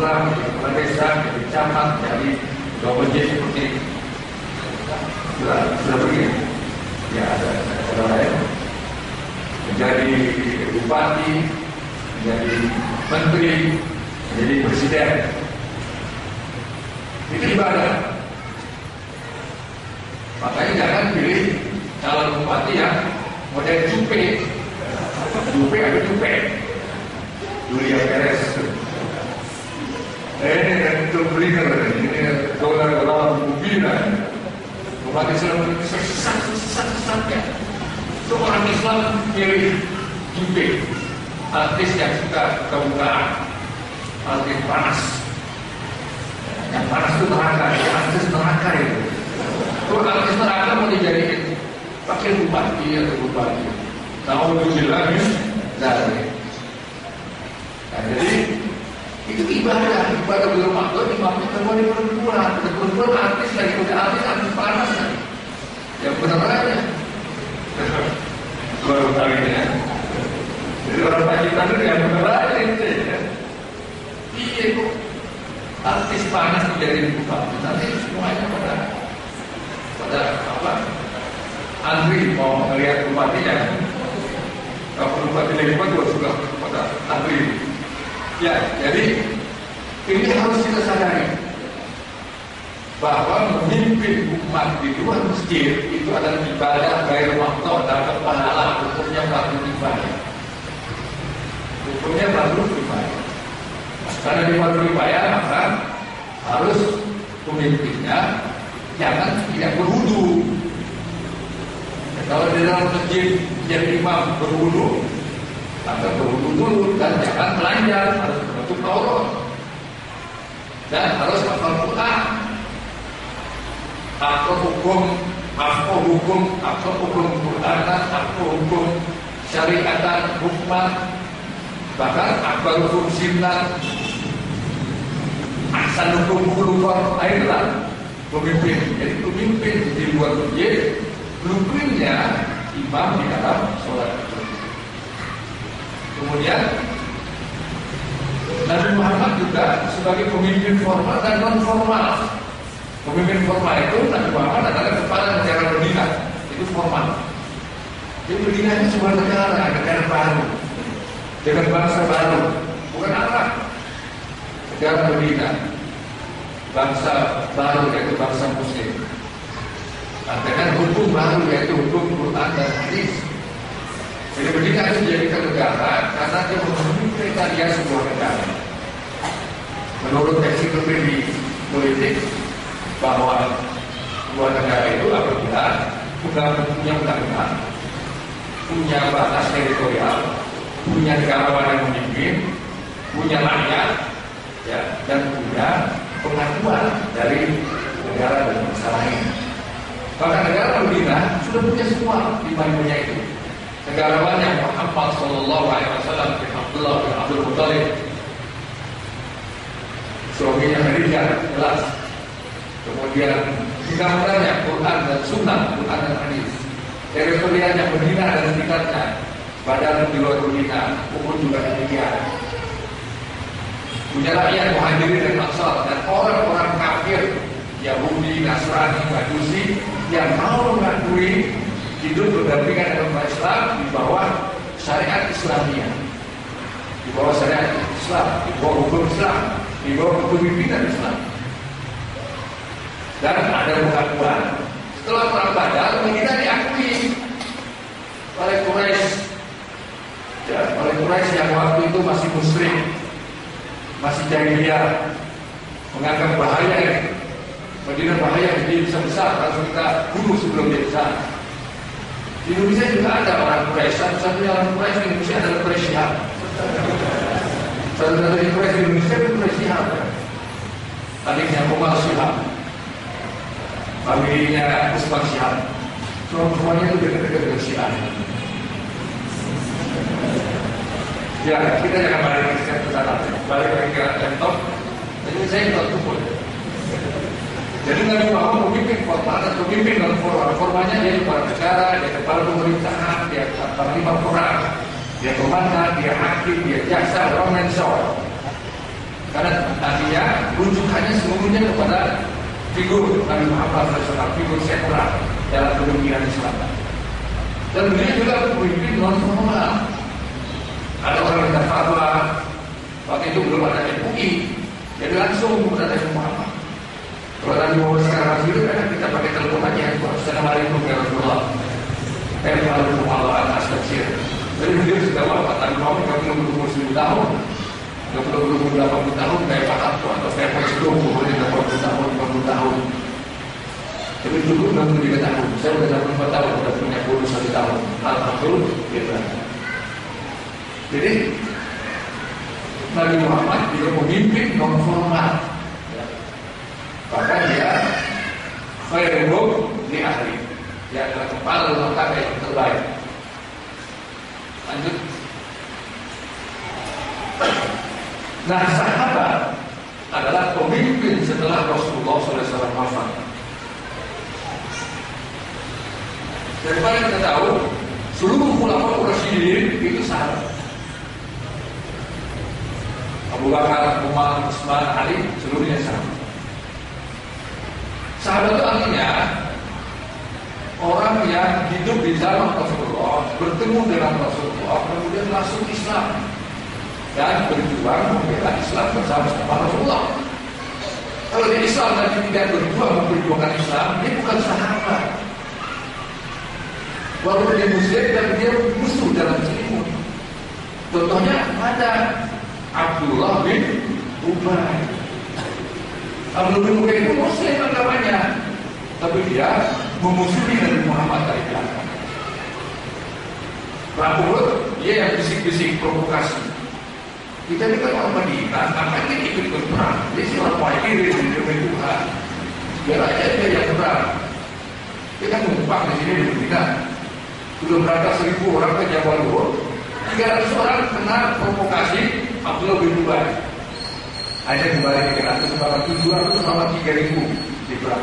lurah, jadi kepala desa, jadi camat, jadi ketua masjid seperti sudah begini. Ya ada lain. Menjadi bupati, menjadi menteri, menjadi presiden. Itu ibadah. Makanya jangan pilih calon bupati yang model cupe. Cupe ada cupe. Julia Perez. Ini kan terblinger. Ini dolar mobilan. Bupati Islam sesat-sesatnya. Seorang Islam pilih cupe. Artis yang suka kebukaan. Artis panas. Yang panas itu neraka. Yang artis neraka itu. Kalau artis neraka mau dijadikan pakai bupati atau bupati. Tahu lebih lagi dari. Nah, jadi itu ibadah di Ramadan imamnya kalau di perempuan artis lagi udah artis panas lagi. Yang benar aja. Baru kali ini ya. Jadi orang Pakistan itu yang benar aja itu ya. Iya kok artis panas menjadi bupati. Nanti semuanya pada apa? Antri mau melihat bupatinya. Kalau bupati lagi juga sudah pada antri. Ya, jadi ini harus kita sadari bahwa memimpin umat di luar masjid itu adalah ibadah gairah waktu dan pahala, hukumnya fardu kifayah. Hukumnya fardu kifayah. Karena di fardu kifayah maka harus pemimpinnya jangan tidak berwudu. Kalau di dalam masjid yang imam berwudu, maka berwudu dulu dan jangan telanjang, harus menutup aurat dan harus hafal Quran. Apa hukum Quran, apa hukum syariatan, hukuman, bahkan apa hukum sunnah, asal hukum keluar airlah pemimpin. Jadi pemimpin di luar masjid blueprintnya imam di dalam sholat. Kemudian Nabi Muhammad juga sebagai pemimpin formal dan non formal. Pemimpin formal itu Nabi Muhammad adalah kepala negara Medina, itu formal. Jadi Medina itu sebuah negara baru, dengan bangsa baru, bukan Arab. Negara Medina, bangsa baru yaitu bangsa Muslim. Dengan hukum baru yaitu hukum Quran dan hadis. Jadi Medina itu dijadikan negara karena dia memenuhi kriteria sebuah negara. Menurut ensiklopedia politik bahwa sebuah negara itu apabila punya undang-undang, punya batas teritorial, punya negarawan yang memimpin, punya rakyat, ya, dan punya pengakuan dari negara dan bangsa lain. Maka negara Medina sudah punya semua lima-limanya itu. Negarawannya Muhammad Sallallahu Alaihi Wasallam bin Abdullah bin Abdul Muttalib, suaminya Khadijah jelas. Kemudian undang-undangnya Quran dan Sunnah, Quran dan hadis. Teritorialnya Medina dan sekitarnya, Badar di luar Medina, Uhud juga demikian. Punya rakyat Muhajirin dan Ansar dan orang-orang kafir Yahudi, Nasrani, Majusi yang mau mengakui hidup berdampingan dengan umat Islam di bawah syariat Islamiyah, di bawah syariat Islam, di bawah hukum Islam, di bawah kepemimpinan Islam. Dan ada pengakuan setelah perang Badar Medina diakui oleh Quraisy, ya, oleh Quraisy yang waktu itu masih musyrik, masih jahiliyah, menganggap bahaya Medina bahaya, jadi bisa besar harus kita bunuh sebelum dia besar. Di Indonesia juga ada orang Quraisy, satu-satunya orang Quraisy di Indonesia adalah Quraisy Shihab. Satu-satunya Quraisy di Indonesia itu Quraisy Shihab. Adiknya Umar Shihab, familinya Usman Shihab. Semuanya itu dekat-dekat dengan Syiah. Ya, kita jangan balik ke sana, balik ke laptop. Jadi saya tidak tumpul. Jadi Nabi Muhammad memimpin formal dan pemimpin non formal. Formalnya dia kepala negara, dia kepala pemerintahan, dia panglima perang, dia komandan, dia hakim, dia jaksa, orang mensor. Karena nanti rujukannya seluruhnya kepada figur Nabi Muhammad SAW, figur sentral dalam kepemimpinan Islam. Dan beliau juga pemimpin non formal. Ada orang yang fatwa, waktu itu belum ada MUI, jadi langsung kepada Nabi Muhammad. Kalau Nabi Muhammad sekarang masih hidup, kan kita pakai telepon aja. Assalamualaikum ya Rasulullah. Assalamualaikum warahmatullahi wabarakatuh. Jadi beliau sudah wafat. Nabi Muhammad kalau belum 10 tahun, 80 tahun kayak Pak Harto atau kayak Pak Jokowi, umurnya 80 tahun, 40 tahun. Tapi dulu 63 tahun. Saya sudah 84 tahun, sudah punya 21 tahun. Alhamdulillah. Jadi Nabi Muhammad juga memimpin non formal. Bahkan dia khairul li ahli. Dia adalah kepala rumah tangga yang terbaik. Lanjut. Nah, sahabat adalah pemimpin setelah Rasulullah SAW wafat. Daripada kita tahu, seluruh khulafaur rasyidin itu sahabat. Abu Bakar, Umar, Utsman, Ali, seluruhnya sahabat. Sahabat itu artinya orang yang hidup di zaman Rasulullah, bertemu dengan Rasulullah, kemudian masuk Islam dan berjuang membela Islam bersama-sama Rasulullah. Kalau dia Islam dan tidak berjuang memperjuangkan Islam, dia bukan sahabat. Walaupun dia Muslim, tapi dia musuh dalam Islam. Contohnya ada Abdullah bin Ubay. Abdullah bin Ubay itu Muslim agamanya, tapi dia memusuhi Nabi Muhammad dari belakang. Lalu dia yang bisik-bisik provokasi. Kita ini kan orang Madinah, ngapain kita ikut perang? Dia siapa wakirin demi Tuhan. Biar aja dia yang perang. Dia kan numpang di sini di Madinah. Sudah berangkat 1000 orang ke Jabal Nur, 300 orang kena provokasi Abdullah bin Ubay. Hanya kembali ke atas selama 700 selama 3000 di perang.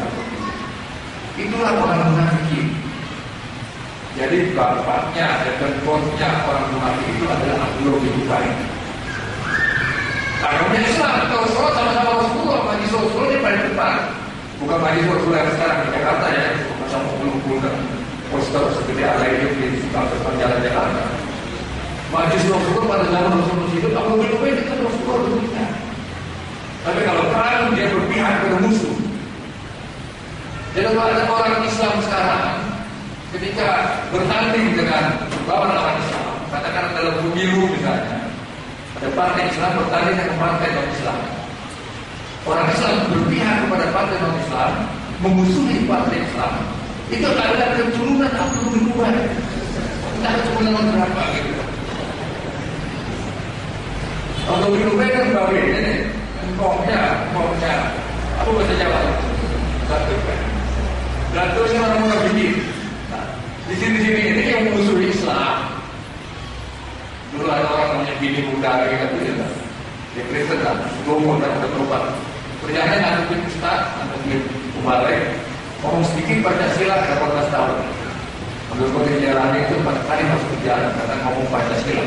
Itulah orang munafik. Jadi bapaknya dan bosnya orang munafik itu adalah Abdullah bin Ubay. Karena Islam, kalau sholat sama-sama Rasulullah, majlis Rasulullah di paling depan. Bukan majlis Rasulullah yang sekarang di Jakarta ya, sama puluh-puluh poster seperti ada itu di sekitar jalan-jalan. Majlis Rasulullah pada zaman Rasulullah hidup, Abdullah bin Ubay itu kan Rasulullah dunia. Tapi kalau perang dia berpihak pada musuh. Jadi kalau ada orang Islam sekarang, ketika bertanding dengan lawan Islam, katakan dalam pemilu misalnya, ada partai Islam bertanding dengan partai non-Islam. Orang Islam berpihak kepada partai non-Islam, memusuhi partai Islam. Itu adalah keturunan Abdullah bin Ubay. Entah keturunan berapa gitu. Abdullah bin Ubay kan bawa ini, engkongnya, apa bahasa Jawa? Datuknya orang bikin. Nah, di sini ini yang memusuhi Islam. Dulu ada orang namanya Bini Muda gitu ya. Dia Kristen kan, Gomo dan berubah. Perjalanan ngadepin Ustaz, ngadepin Umare, ngomong sedikit Pancasila 18 tahun. Menurut dia jalan itu 4 kali masuk ke jalan karena ngomong Pancasila.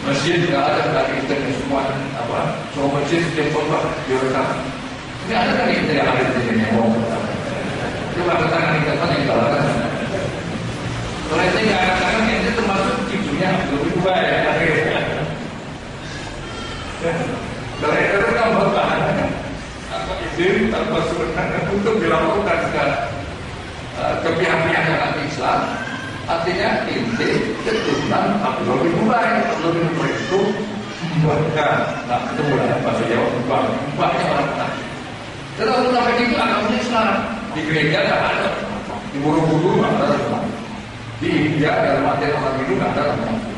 Masjid tidak ada dari internet semua semua masjid setiap khotbah direkam. Ini ada kan kita yang ada di sini ngomong. Coba katakan kita yang galakkan. Kalau itu nggak ada tangan, itu termasuk cucunya lebih tua ya. Dari itu kan bertahan. Apa izin tanpa surat untuk dilakukan kepihak-pihakan Islam. Artinya inti keturunan Abdullah bin Ubay. Abdullah bin Ubay itu membuatkan, nah itu mulai bahasa Jawa mbaknya orang munafik. Dan orang munafik itu agamanya Islam. Di gereja nggak ada, di Borobudur nggak ada munafik. Di India dalam artian orang Hindu nggak ada munafik.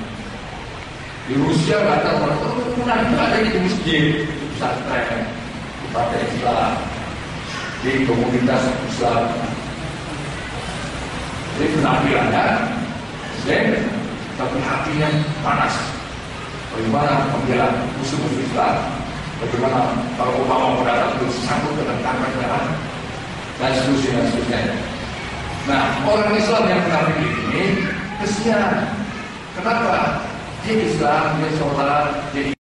Di Rusia nggak ada munafik. Munafik itu ada di masjid, di pesantren, di partai Islam, di komunitas Islam. Jadi penampilannya zen, tapi hatinya panas. Bagaimana membela musuh-musuh Islam? Bagaimana kalau Obama mau datang terus sambut dengan tangan merah dan seterusnya. Nah, orang Islam yang mengambil ini kesian. Kenapa? Dia Islam, dia sholat, dia